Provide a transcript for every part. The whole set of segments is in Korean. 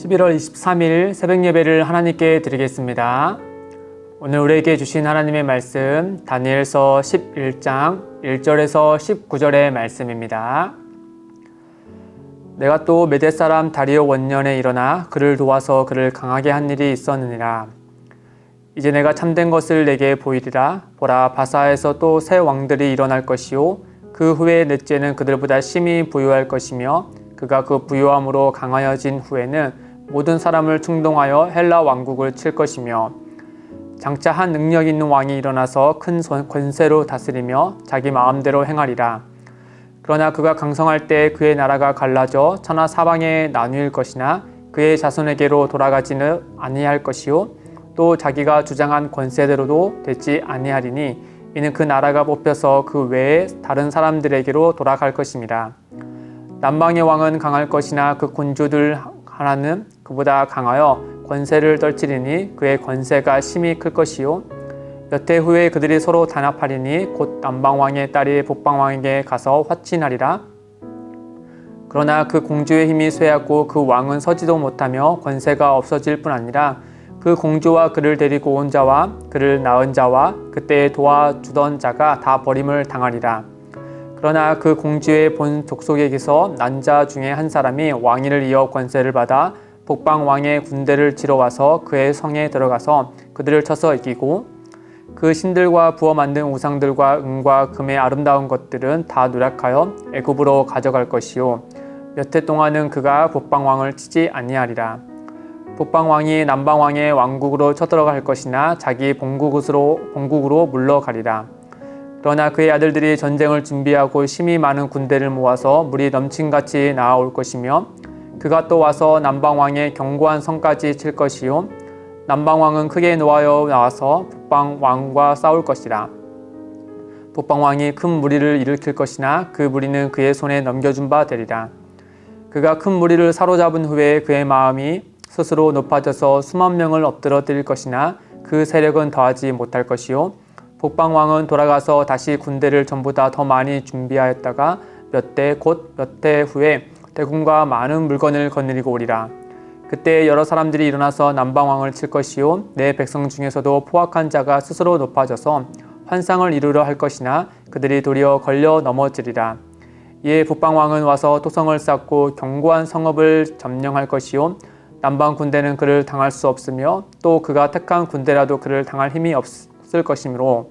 11월 23일 새벽 예배를 하나님께 드리겠습니다. 오늘 우리에게 주신 하나님의 말씀 다니엘서 11장 1절에서 19절의 말씀입니다. 내가 또 메대 사람 다리오 원년에 일어나 그를 도와서 그를 강하게 한 일이 있었느니라. 이제 내가 참된 것을 내게 보이리라. 보라, 바사에서 또 새 왕들이 일어날 것이요 그 후에 넷째는 그들보다 심히 부유할 것이며 그가 그 부유함으로 강하여진 후에는 모든 사람을 충동하여 헬라 왕국을 칠 것이며 장차 한 능력 있는 왕이 일어나서 큰 권세로 다스리며 자기 마음대로 행하리라. 그러나 그가 강성할 때 그의 나라가 갈라져 천하 사방에 나누일 것이나 그의 자손에게로 돌아가지는 아니할 것이요 또 자기가 주장한 권세대로도 되지 아니하리니 이는 그 나라가 뽑혀서 그 외에 다른 사람들에게로 돌아갈 것입니다. 남방의 왕은 강할 것이나 그 군주들 하나는 그보다 강하여 권세를 떨치리니 그의 권세가 심히 클 것이요 몇 해 후에 그들이 서로 단합하리니 곧 남방왕의 딸이 북방왕에게 가서 화친하리라. 그러나 그 공주의 힘이 쇠하고 그 왕은 서지도 못하며 권세가 없어질 뿐 아니라 그 공주와 그를 데리고 온 자와 그를 낳은 자와 그때 도와주던 자가 다 버림을 당하리라. 그러나 그 공주의 본 족속에게서 난 자 중에 한 사람이 왕위를 이어 권세를 받아 북방 왕의 군대를 치러 와서 그의 성에 들어가서 그들을 쳐서 이기고 그 신들과 부어 만든 우상들과 은과 금의 아름다운 것들은 다 누락하여 애굽으로 가져갈 것이요 몇 해 동안은 그가 북방 왕을 치지 아니하리라. 북방 왕이 남방 왕의 왕국으로 쳐들어갈 것이나 자기 본국으로 물러가리라. 그러나 그의 아들들이 전쟁을 준비하고 심히 많은 군대를 모아서 물이 넘친같이 나아올 것이며 그가 또 와서 남방왕의 견고한 성까지 칠 것이요 남방왕은 크게 노하여 나와서 북방왕과 싸울 것이라. 북방왕이 큰 무리를 일으킬 것이나 그 무리는 그의 손에 넘겨준 바 되리라. 그가 큰 무리를 사로잡은 후에 그의 마음이 스스로 높아져서 수만 명을 엎드러뜨릴 것이나 그 세력은 더하지 못할 것이요 북방왕은 돌아가서 다시 군대를 전보다 더 많이 준비하였다가 몇 해 후에 대군과 많은 물건을 거느리고 오리라. 그때 여러 사람들이 일어나서 남방왕을 칠 것이요 내 백성 중에서도 포악한 자가 스스로 높아져서 환상을 이루려 할 것이나 그들이 도리어 걸려 넘어지리라. 이에 북방왕은 와서 토성을 쌓고 견고한 성읍을 점령할 것이요 남방 군대는 그를 당할 수 없으며 또 그가 택한 군대라도 그를 당할 힘이 없을 것이므로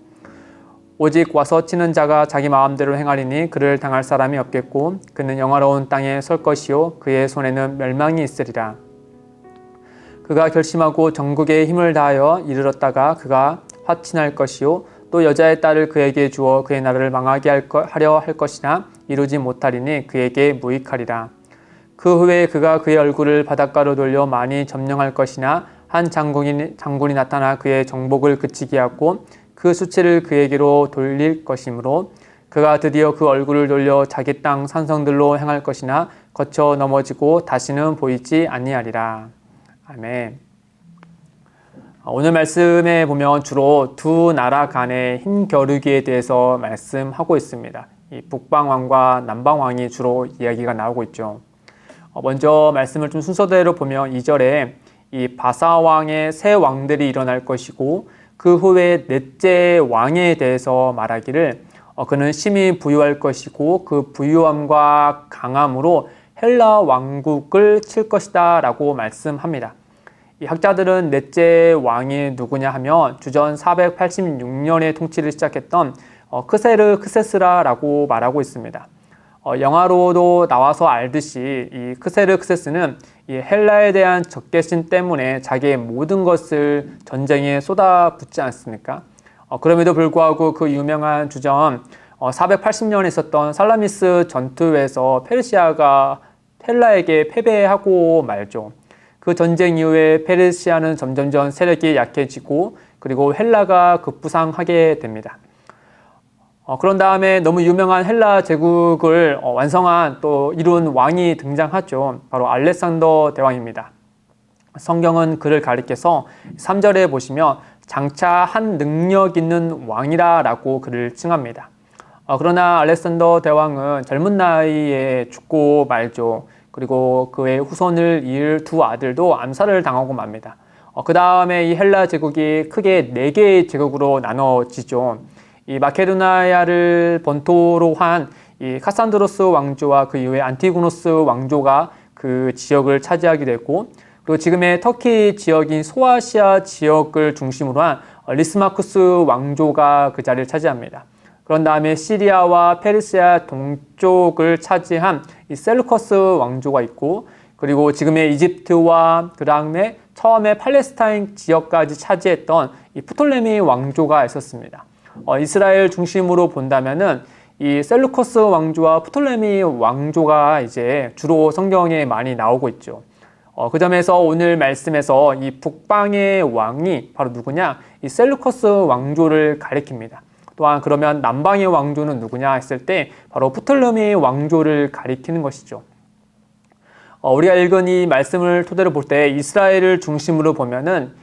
오직 와서 치는 자가 자기 마음대로 행하리니 그를 당할 사람이 없겠고 그는 영화로운 땅에 설 것이요 그의 손에는 멸망이 있으리라. 그가 결심하고 전국에 힘을 다하여 이르렀다가 그가 화친할 것이요 또 여자의 딸을 그에게 주어 그의 나라를 망하게 하려 할 것이나 이루지 못하리니 그에게 무익하리라. 그 후에 그가 그의 얼굴을 바닷가로 돌려 많이 점령할 것이나 한 장군이 나타나 그의 정복을 그치게 하고 그 수치를 그에게로 돌릴 것이므로 그가 드디어 그 얼굴을 돌려 자기 땅 산성들로 행할 것이나 거쳐 넘어지고 다시는 보이지 아니하리라. 아멘. 오늘 말씀에 보면 주로 두 나라 간의 힘겨루기에 대해서 말씀하고 있습니다. 이 북방왕과 남방왕이 주로 이야기가 나오고 있죠. 먼저 말씀을 좀 순서대로 보면 2절에 이 바사왕의 새 왕들이 일어날 것이고 그 후에 넷째 왕에 대해서 말하기를 그는 심히 부유할 것이고 그 부유함과 강함으로 헬라 왕국을 칠 것이다 라고 말씀합니다. 이 학자들은 넷째 왕이 누구냐 하면 주전 486년에 통치를 시작했던 크세르크세스라고 말하고 있습니다. 영화로도 나와서 알듯이 이 크세르크세스는 이 헬라에 대한 적개심 때문에 자기의 모든 것을 전쟁에 쏟아붓지 않습니까? 그럼에도 불구하고 그 유명한 주전 480년에 있었던 살라미스 전투에서 페르시아가 헬라에게 패배하고 말죠. 그 전쟁 이후에 페르시아는 점점점 세력이 약해지고 그리고 헬라가 급부상하게 됩니다. 그런 다음에 너무 유명한 헬라 제국을 완성한 또 이룬 왕이 등장하죠. 바로 알렉산더 대왕입니다. 성경은 그를 가리켜서 3절에 보시면 장차 한 능력 있는 왕이라 라고 그를 칭합니다. 그러나 알렉산더 대왕은 젊은 나이에 죽고 말죠. 그리고 그의 후손을 이을 두 아들도 암살을 당하고 맙니다. 그 다음에 이 헬라 제국이 크게 4개의 제국으로 나눠지죠. 이 마케도니아를 본토로 한 이 카산드로스 왕조와 그 이후에 안티고노스 왕조가 그 지역을 차지하게 됐고, 그리고 지금의 터키 지역인 소아시아 지역을 중심으로 한 리스마쿠스 왕조가 그 자리를 차지합니다. 그런 다음에 시리아와 페르시아 동쪽을 차지한 이 셀루커스 왕조가 있고, 그리고 지금의 이집트와 그 다음에 처음에 팔레스타인 지역까지 차지했던 이 프톨레미 왕조가 있었습니다. 이스라엘 중심으로 본다면은 이 셀루커스 왕조와 프톨레미 왕조가 이제 주로 성경에 많이 나오고 있죠. 그 점에서 오늘 말씀에서 이 북방의 왕이 바로 누구냐? 이 셀루커스 왕조를 가리킵니다. 또한 그러면 남방의 왕조는 누구냐 했을 때 바로 프톨레미 왕조를 가리키는 것이죠. 우리가 읽은 이 말씀을 토대로 볼 때 이스라엘을 중심으로 보면은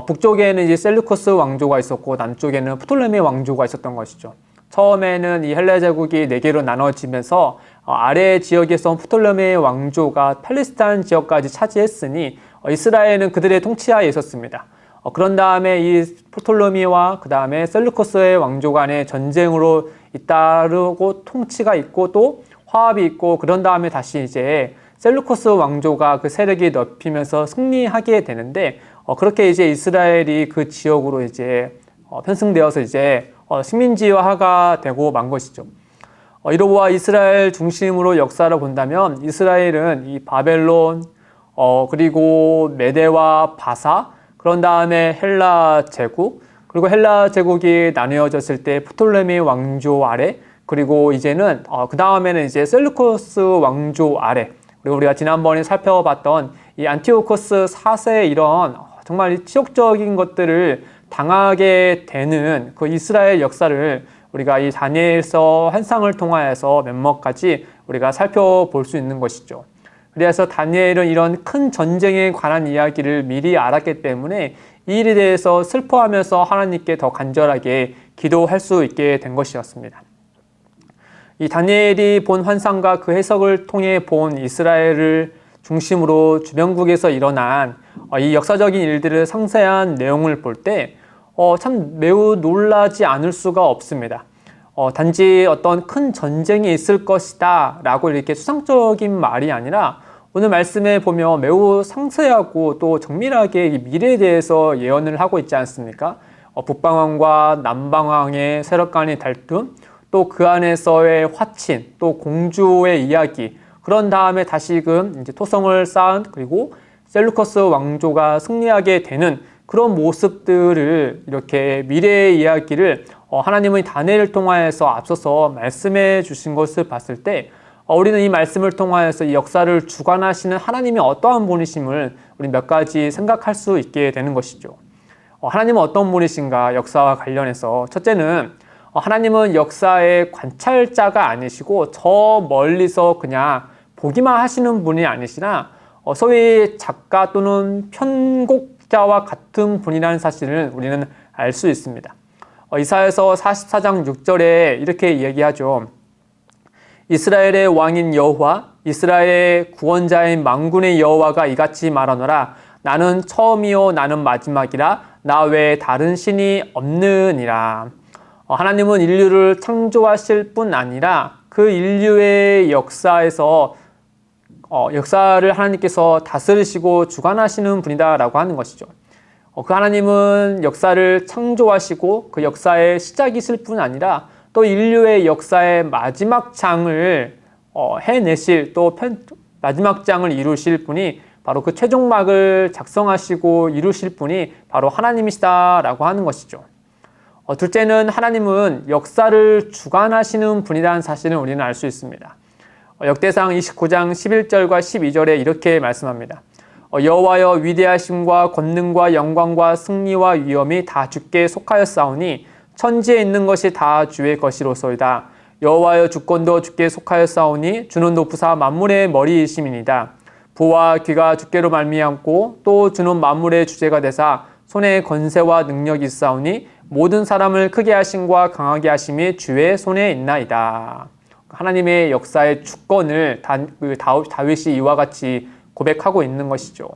북쪽에는 이제 셀루커스 왕조가 있었고 남쪽에는 프톨레미 왕조가 있었던 것이죠. 처음에는 이 헬라 제국이 4개로 나눠지면서 아래 지역에서 프톨레미 왕조가 팔레스타인 지역까지 차지했으니 이스라엘은 그들의 통치하에 있었습니다. 그런 다음에 이 프톨레미와 그 다음에 셀루커스의 왕조 간의 전쟁으로 잇따르고 통치가 있고 또 화합이 있고, 그런 다음에 다시 이제 셀루커스 왕조가 그 세력이 넓히면서 승리하게 되는데, 그렇게 이제 이스라엘이 그 지역으로 이제 편승되어서 이제 식민지화가 되고 만 것이죠. 이로와 이스라엘 중심으로 역사를 본다면 이스라엘은 이 바벨론, 그리고 메데와 바사, 그런 다음에 헬라 제국, 그리고 헬라 제국이 나뉘어졌을 때 프톨레미 왕조 아래, 그리고 이제는 그 다음에는 이제 셀루커스 왕조 아래, 그리고 우리가 지난번에 살펴봤던 이 안티오코스 4세의 이런 정말 치욕적인 것들을 당하게 되는 그 이스라엘 역사를 우리가 이 다니엘서 환상을 통하여서 몇몇 가지 우리가 살펴볼 수 있는 것이죠. 그래서 다니엘은 이런 큰 전쟁에 관한 이야기를 미리 알았기 때문에 이 일에 대해서 슬퍼하면서 하나님께 더 간절하게 기도할 수 있게 된 것이었습니다. 이 다니엘이 본 환상과 그 해석을 통해 본 이스라엘을 중심으로 주변국에서 일어난 이 역사적인 일들의 상세한 내용을 볼 때 참 매우 놀라지 않을 수가 없습니다. 단지 어떤 큰 전쟁이 있을 것이다 라고 이렇게 추상적인 말이 아니라 오늘 말씀에 보면 매우 상세하고 또 정밀하게 이 미래에 대해서 예언을 하고 있지 않습니까? 북방왕과 남방왕의 세력 간의 다툼, 또 그 안에서의 화친, 또 공주의 이야기, 그런 다음에 다시금 이제 토성을 쌓은, 그리고 셀루커스 왕조가 승리하게 되는 그런 모습들을 이렇게 미래의 이야기를 하나님의 다니엘을 통하여서 앞서서 말씀해 주신 것을 봤을 때 우리는 이 말씀을 통하여서 이 역사를 주관하시는 하나님이 어떠한 분이심을 우리 몇 가지 생각할 수 있게 되는 것이죠. 하나님은 어떤 분이신가 역사와 관련해서 첫째는 하나님은 역사의 관찰자가 아니시고 저 멀리서 그냥 보기만 하시는 분이 아니시나 소위 작가 또는 편곡자와 같은 분이라는 사실을 우리는 알 수 있습니다. 이사야서 44장 6절에 이렇게 얘기하죠. 이스라엘의 왕인 여호와, 이스라엘의 구원자인 만군의 여호와가 이같이 말하노라. 나는 처음이요 나는 마지막이라. 나 외에 다른 신이 없느니라. 하나님은 인류를 창조하실 뿐 아니라 그 인류의 역사에서 역사를 하나님께서 다스리시고 주관하시는 분이다라고 하는 것이죠. 그 하나님은 역사를 창조하시고 그 역사의 시작이실 뿐 아니라 또 인류의 역사의 마지막 장을 해내실, 또 마지막 장을 이루실 분이 바로 그 최종막을 작성하시고 이루실 분이 바로 하나님이시다라고 하는 것이죠. 둘째는 하나님은 역사를 주관하시는 분이라는 사실을 우리는 알 수 있습니다. 역대상 29장 11절과 12절에 이렇게 말씀합니다. 여호와여, 위대하심과 권능과 영광과 승리와 위엄이 다 주께 속하였사오니 천지에 있는 것이 다 주의 것이로소이다. 여호와여, 주권도 주께 속하였사오니 주는 높으사 만물의 머리이심이니이다. 부와 귀가 주께로 말미암고 또 주는 만물의 주제가 되사 손에 권세와 능력이 있사오니 모든 사람을 크게 하심과 강하게 하심이 주의 손에 있나이다. 하나님의 역사의 주권을 다윗이 이와 같이 고백하고 있는 것이죠.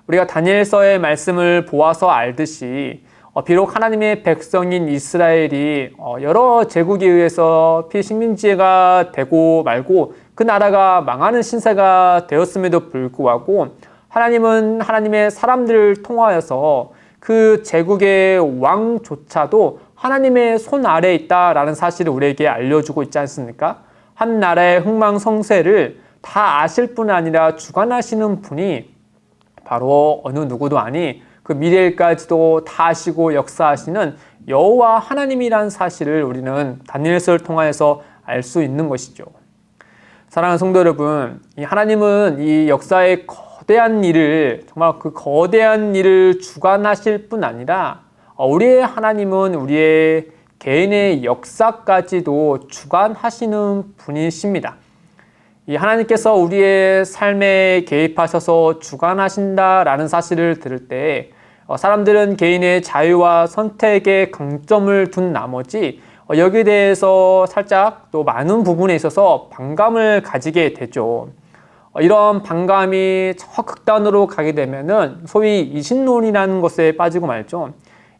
우리가 다니엘서의 말씀을 보아서 알듯이 비록 하나님의 백성인 이스라엘이 여러 제국에 의해서 피식민지가 되고 말고 그 나라가 망하는 신세가 되었음에도 불구하고 하나님은 하나님의 사람들을 통하여서 그 제국의 왕조차도 하나님의 손 아래에 있다라는 사실을 우리에게 알려주고 있지 않습니까? 한 나라의 흥망성쇠를 다 아실 뿐 아니라 주관하시는 분이 바로 어느 누구도 아니 그 미래일까지도 다 아시고 역사하시는 여호와 하나님이란 사실을 우리는 다니엘서를 통하여서 알 수 있는 것이죠. 사랑하는 성도 여러분, 이 하나님은 이 역사의 거대한 일을 정말 그 거대한 일을 주관하실 뿐 아니라 우리의 하나님은 우리의 개인의 역사까지도 주관하시는 분이십니다. 이 하나님께서 우리의 삶에 개입하셔서 주관하신다라는 사실을 들을 때 사람들은 개인의 자유와 선택에 강점을 둔 나머지 여기에 대해서 살짝 또 많은 부분에 있어서 반감을 가지게 되죠. 이런 반감이 저 극단으로 가게 되면은 소위 이신론이라는 것에 빠지고 말죠.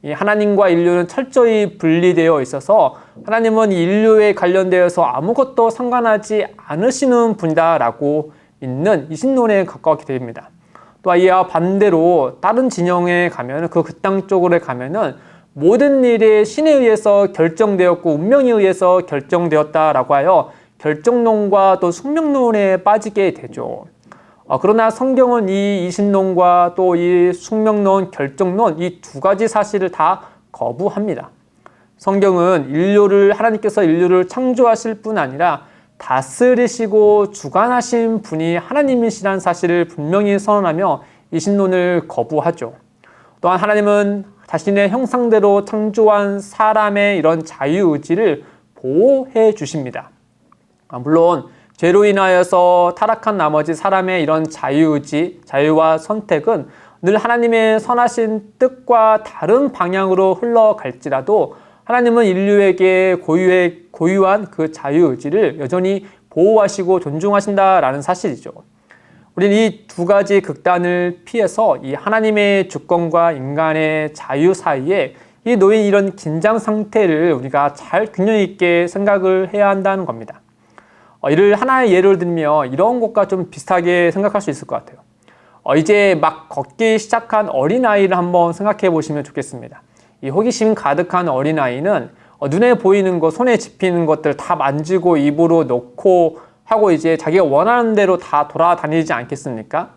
이 하나님과 인류는 철저히 분리되어 있어서 하나님은 인류에 관련되어서 아무것도 상관하지 않으시는 분이다라고 믿는 이신론에 가까웠게 됩니다. 또 이와 반대로 다른 진영에 가면 그 땅 쪽으로 가면은 모든 일이 신에 의해서 결정되었고 운명에 의해서 결정되었다라고 하여 결정론과 또 숙명론에 빠지게 되죠. 그러나 성경은 이 이신론과 또 이 숙명론, 결정론 이 두 가지 사실을 다 거부합니다. 성경은 하나님께서 인류를 창조하실 뿐 아니라 다스리시고 주관하신 분이 하나님이시라는 사실을 분명히 선언하며 이신론을 거부하죠. 또한 하나님은 자신의 형상대로 창조한 사람의 이런 자유의지를 보호해 주십니다. 물론 죄로 인하여서 타락한 나머지 사람의 이런 자유의지, 자유와 선택은 늘 하나님의 선하신 뜻과 다른 방향으로 흘러갈지라도 하나님은 인류에게 고유한 그 자유의지를 여전히 보호하시고 존중하신다라는 사실이죠. 우리는 이 두 가지 극단을 피해서 이 하나님의 주권과 인간의 자유 사이에 이 놓인 이런 긴장 상태를 우리가 잘 균형 있게 생각을 해야 한다는 겁니다. 이를 하나의 예를 들면 이런 것과 좀 비슷하게 생각할 수 있을 것 같아요. 이제 막 걷기 시작한 어린아이를 한번 생각해 보시면 좋겠습니다. 이 호기심 가득한 어린아이는 눈에 보이는 것, 손에 집히는 것들 다 만지고 입으로 넣고 하고 이제 자기가 원하는 대로 다 돌아다니지 않겠습니까?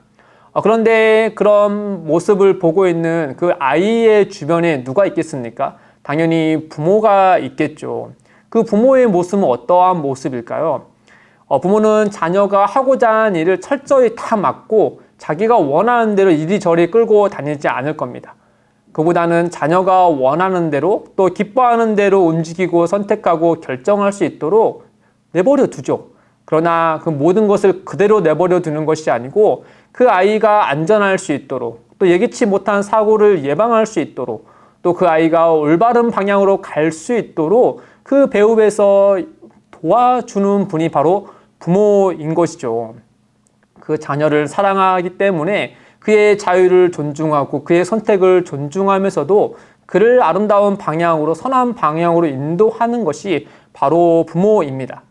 그런데 그런 모습을 보고 있는 그 아이의 주변에 누가 있겠습니까? 당연히 부모가 있겠죠. 그 부모의 모습은 어떠한 모습일까요? 부모는 자녀가 하고자 하는 일을 철저히 다 막고 자기가 원하는 대로 이리저리 끌고 다니지 않을 겁니다. 그보다는 자녀가 원하는 대로 또 기뻐하는 대로 움직이고 선택하고 결정할 수 있도록 내버려 두죠. 그러나 그 모든 것을 그대로 내버려 두는 것이 아니고 그 아이가 안전할 수 있도록 또 예기치 못한 사고를 예방할 수 있도록 또 그 아이가 올바른 방향으로 갈 수 있도록 그 배움에서 도와주는 분이 바로 부모인 것이죠. 그 자녀를 사랑하기 때문에 그의 자유를 존중하고 그의 선택을 존중하면서도 그를 아름다운 방향으로 선한 방향으로 인도하는 것이 바로 부모입니다.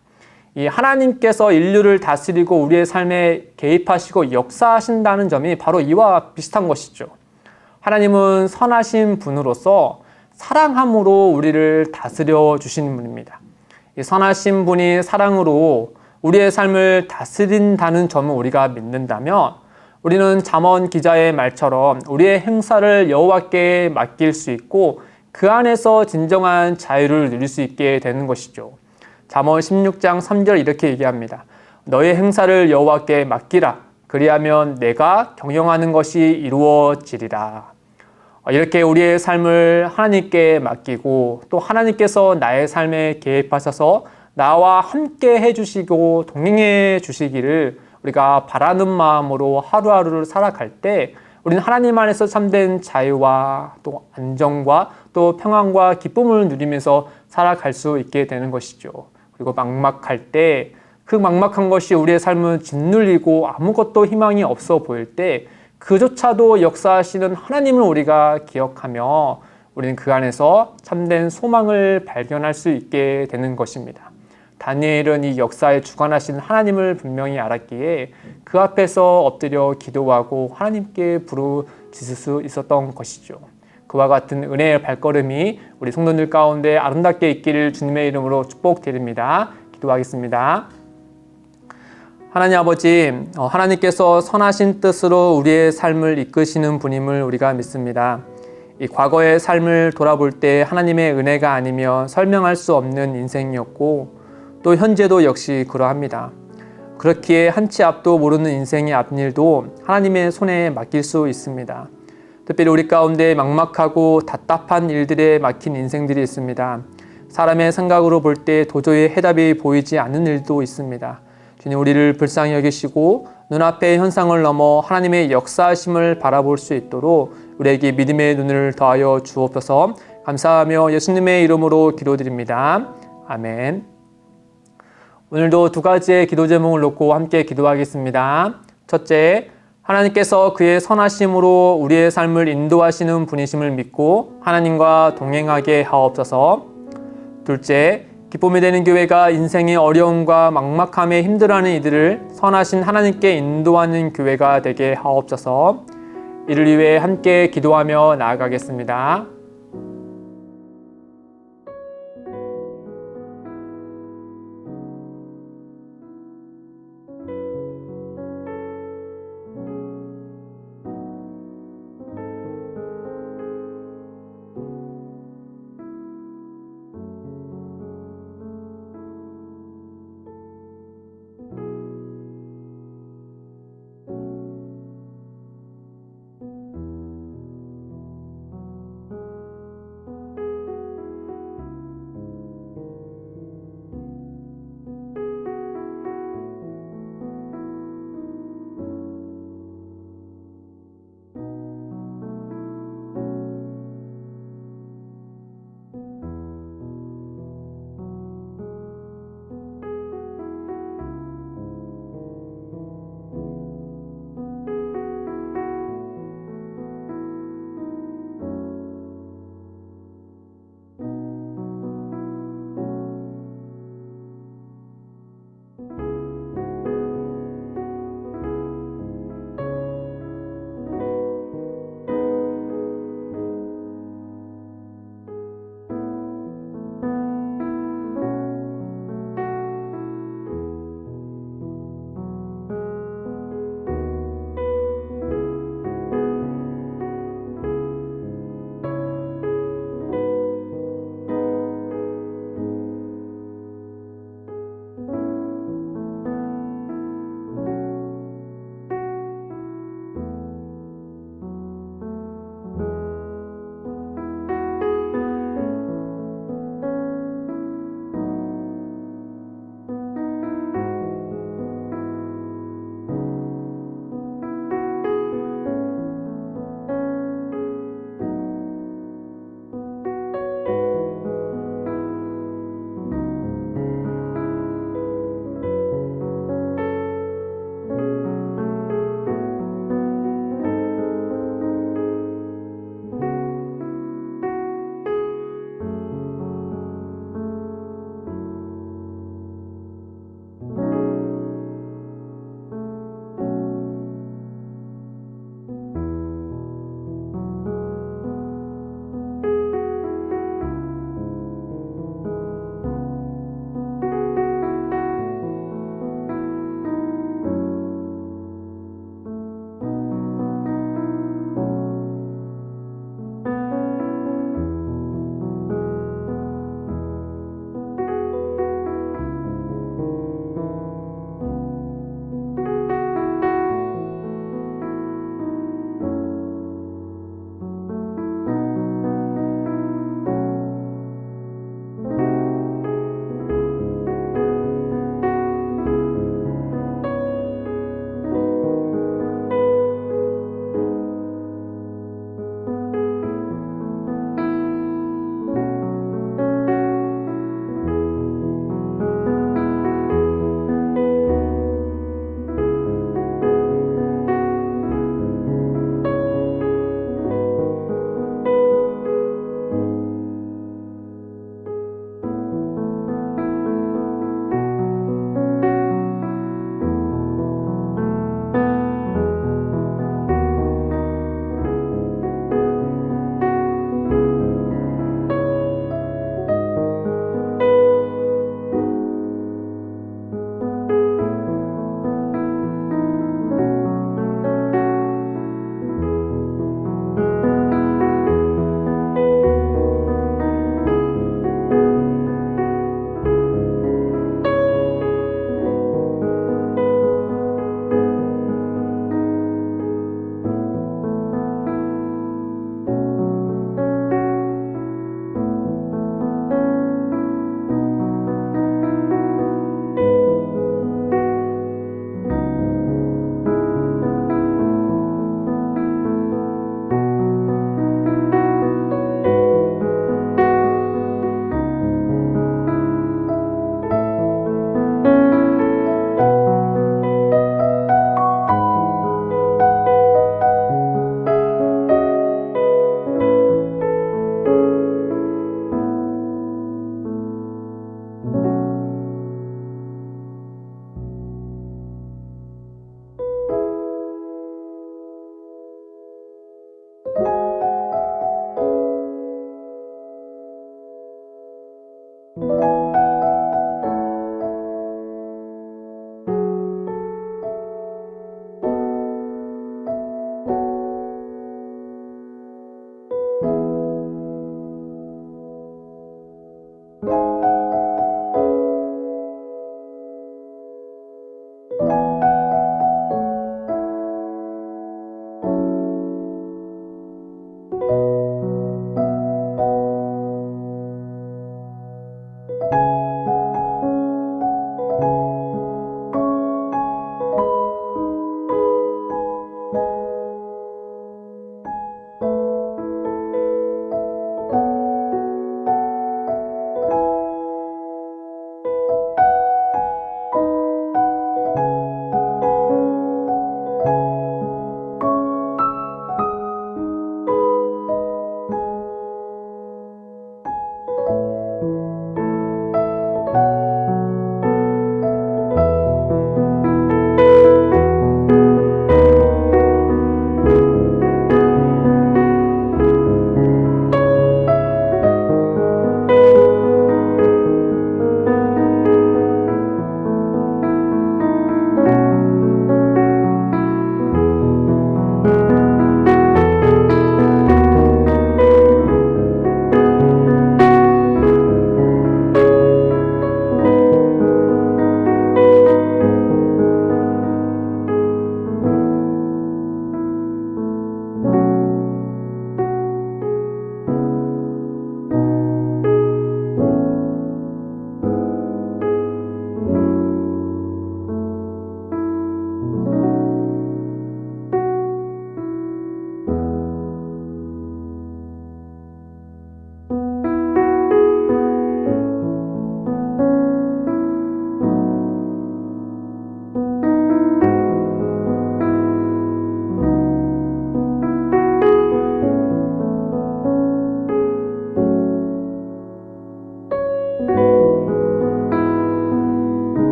이 하나님께서 인류를 다스리고 우리의 삶에 개입하시고 역사하신다는 점이 바로 이와 비슷한 것이죠. 하나님은 선하신 분으로서 사랑함으로 우리를 다스려 주시는 분입니다. 이 선하신 분이 사랑으로 우리의 삶을 다스린다는 점을 우리가 믿는다면 우리는 잠언 기자의 말처럼 우리의 행사를 여호와께 맡길 수 있고 그 안에서 진정한 자유를 누릴 수 있게 되는 것이죠. 잠언 16장 3절 이렇게 얘기합니다. 너의 행사를 여호와께 맡기라. 그리하면 내가 경영하는 것이 이루어지리라. 이렇게 우리의 삶을 하나님께 맡기고 또 하나님께서 나의 삶에 개입하셔서 나와 함께 해주시고 동행해 주시기를 우리가 바라는 마음으로 하루하루를 살아갈 때 우리는 하나님 안에서 참된 자유와 또 안정과 또 평안과 기쁨을 누리면서 살아갈 수 있게 되는 것이죠. 그리고 막막할 때, 그 막막한 것이 우리의 삶을 짓눌리고 아무것도 희망이 없어 보일 때 그조차도 역사하시는 하나님을 우리가 기억하며 우리는 그 안에서 참된 소망을 발견할 수 있게 되는 것입니다. 다니엘은 이 역사에 주관하신 하나님을 분명히 알았기에 그 앞에서 엎드려 기도하고 하나님께 부르짖을 수 있었던 것이죠. 그와 같은 은혜의 발걸음이 우리 성도들 가운데 아름답게 있기를 주님의 이름으로 축복드립니다. 기도하겠습니다. 하나님 아버지, 하나님께서 선하신 뜻으로 우리의 삶을 이끄시는 분임을 우리가 믿습니다. 이 과거의 삶을 돌아볼 때 하나님의 은혜가 아니면 설명할 수 없는 인생이었고 또 현재도 역시 그러합니다. 그렇기에 한치 앞도 모르는 인생의 앞일도 하나님의 손에 맡길 수 있습니다. 특별히 우리 가운데 막막하고 답답한 일들에 막힌 인생들이 있습니다. 사람의 생각으로 볼 때 도저히 해답이 보이지 않는 일도 있습니다. 주님, 우리를 불쌍히 여기시고 눈앞의 현상을 넘어 하나님의 역사하심을 바라볼 수 있도록 우리에게 믿음의 눈을 더하여 주옵소서. 감사하며 예수님의 이름으로 기도드립니다. 아멘. 오늘도 두 가지의 기도 제목을 놓고 함께 기도하겠습니다. 첫째, 하나님께서 그의 선하심으로 우리의 삶을 인도하시는 분이심을 믿고 하나님과 동행하게 하옵소서. 둘째, 기쁨이 되는 교회가 인생의 어려움과 막막함에 힘들어하는 이들을 선하신 하나님께 인도하는 교회가 되게 하옵소서. 이를 위해 함께 기도하며 나아가겠습니다.